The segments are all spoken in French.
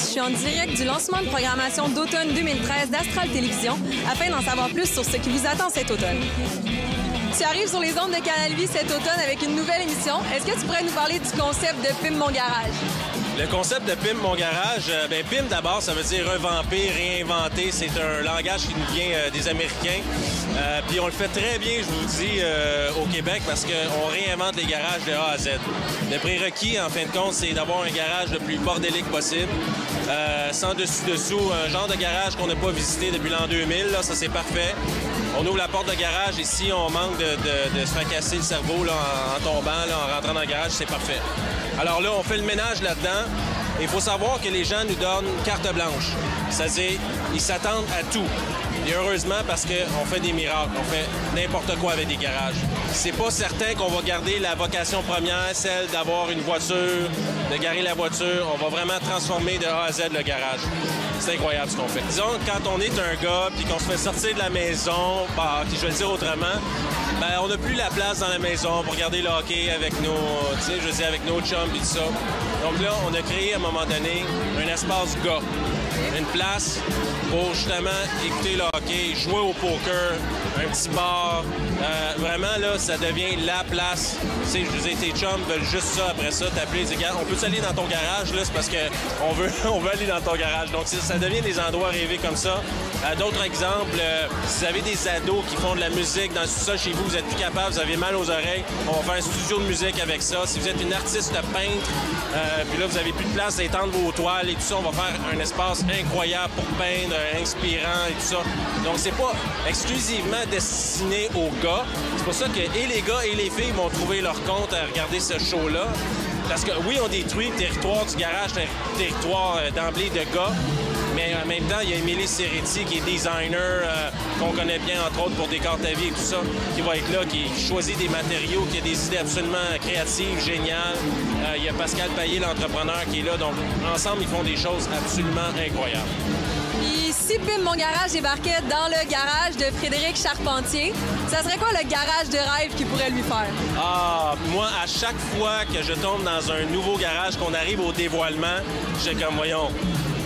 Je suis en direct du lancement de programmation d'automne 2013 d'Astral Télévision afin d'en savoir plus sur ce qui vous attend cet automne. Tu arrives sur les ondes de Canal Vie cet automne avec une nouvelle émission. Est-ce que tu pourrais nous parler du concept de Pimp Mon Garage? Le concept de Pimp Mon Garage, Pimp d'abord, ça veut dire revamper, réinventer. C'est un langage qui nous vient des Américains. Puis on le fait très bien, je vous le dis, au Québec parce qu'on réinvente les garages de A à Z. Le prérequis, en fin de compte, c'est d'avoir un garage le plus bordélique possible, sans dessus-dessous, un genre de garage qu'on n'a pas visité depuis l'an 2000. Là, ça, c'est parfait. On ouvre la porte de garage et si on manque de se fracasser le cerveau là, en tombant, là, en rentrant dans le garage, c'est parfait. Alors là, on fait le ménage là-dedans. Il faut savoir que les gens nous donnent carte blanche. C'est-à-dire, ils s'attendent à tout. Et heureusement, parce qu'on fait des miracles. On fait n'importe quoi avec des garages. C'est pas certain qu'on va garder la vocation première, celle d'avoir une voiture, de garer la voiture. On va vraiment transformer de A à Z le garage. C'est incroyable ce qu'on fait. Disons que quand on est un gars puis qu'on se fait sortir de la maison, je vais le dire autrement, on n'a plus la place dans la maison pour regarder le hockey avec avec nos chums et tout ça. Donc là, on a créé à un moment donné un espace gars. Une place pour justement écouter le hockey, jouer au poker, un petit bar. Vraiment, là, ça devient la place. Tu sais, je vous ai tes chums veulent juste ça après ça, t'appeler, dire, on peut aller dans ton garage, là, c'est parce qu'on veut, on veut aller dans ton garage. Donc, ça devient des endroits rêvés comme ça. D'autres exemples, si vous avez des ados qui font de la musique dans le sous-sol chez vous, vous êtes plus capable, vous avez mal aux oreilles, on va faire un studio de musique avec ça. Si vous êtes une artiste peintre, puis là, vous avez plus de place à étendre vos toiles et tout ça, on va faire un espace incroyable pour peindre, inspirant et tout ça. Donc, c'est pas exclusivement destiné aux gars. C'est pour ça que et les gars et les filles vont trouver leur compte à regarder ce show-là. Parce que oui, on détruit le territoire du garage, le territoire d'emblée de gars, mais en même temps, il y a Émilie Serretti qui est designer, qu'on connaît bien, entre autres, pour Décor ta vie et tout ça, qui va être là, qui choisit des matériaux, qui a des idées absolument créatives, géniales. Il y a Pascal Payet, l'entrepreneur, qui est là. Donc, ensemble, ils font des choses absolument incroyables. Puis, si Pimp Mon Garage débarquait dans le garage de Frédéric Charpentier, ça serait quoi le garage de rêve qu'il pourrait lui faire? Moi, à chaque fois que je tombe dans un nouveau garage, qu'on arrive au dévoilement, je suis comme, voyons,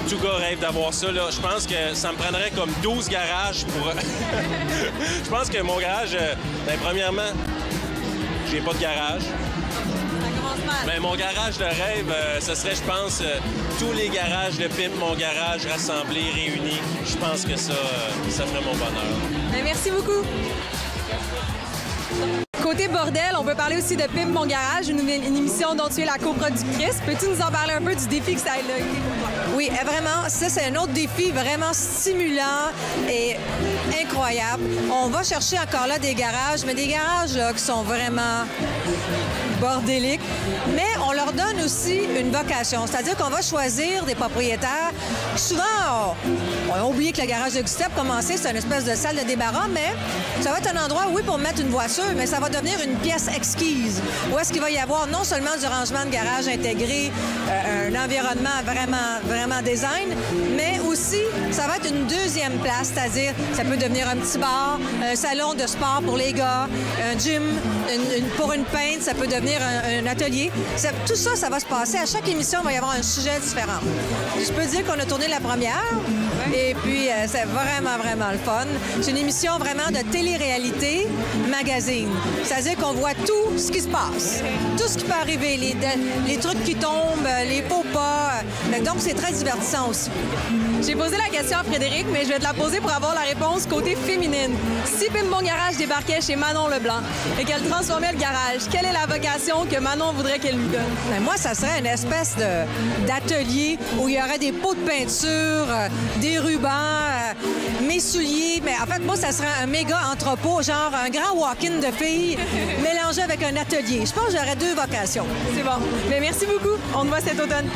tout gars rêve d'avoir ça. Là. Je pense que ça me prendrait comme 12 garages pour... Je pense que mon garage, premièrement, j'ai pas de garage. Mais mon garage de rêve, ce serait, je pense, tous les garages de Pimp Mon Garage rassemblés, réunis. Je pense que ça ferait mon bonheur. Merci beaucoup. Côté bordel, on peut parler aussi de Pimp Mon Garage, une émission dont tu es la coproductrice. Peux-tu nous en parler un peu du défi que ça a été? Oui, vraiment, ça, c'est un autre défi vraiment stimulant et incroyable. On va chercher encore là des garages, mais des garages là, qui sont vraiment bordéliques, mais on leur donne aussi une vocation. C'est-à-dire qu'on va choisir des propriétaires. Souvent, on a oublié que le garage de Gustave commençait, c'est une espèce de salle de débarras, mais ça va être un endroit, oui, pour mettre une voiture, mais ça va devenir une pièce exquise. Où est-ce qu'il va y avoir non seulement du rangement de garage intégré, un environnement vraiment design, mais aussi, ça va être une deuxième place, c'est-à-dire, ça peut devenir un petit bar, un salon de sport pour les gars, un gym, pour une peinte, ça peut devenir un atelier. Tout ça, ça va se passer. À chaque émission, il va y avoir un sujet différent. Je peux dire qu'on a tourné la première, et puis c'est vraiment le fun. C'est une émission vraiment de télé-réalité magazine. C'est-à-dire qu'on voit tout ce qui se passe, tout ce qui peut arriver, les trucs qui tombent, les faux pas. Donc, c'est très divertissant aussi. J'ai posé la question à Frédéric, mais je vais te la poser pour avoir la réponse côté féminine. Si Pimp Mon Garage débarquait chez Manon Leblanc et qu'elle transformait le garage, quelle est la vocation que Manon voudrait qu'elle lui donne? Ben moi, ça serait une espèce d'atelier où il y aurait des pots de peinture, des rubans, mes souliers. Mais en fait, moi, ça serait un méga entrepôt, genre un grand walk-in de filles mélangé avec un atelier. Je pense que j'aurais deux vocations. C'est bon. Mais merci beaucoup. On te voit cet automne.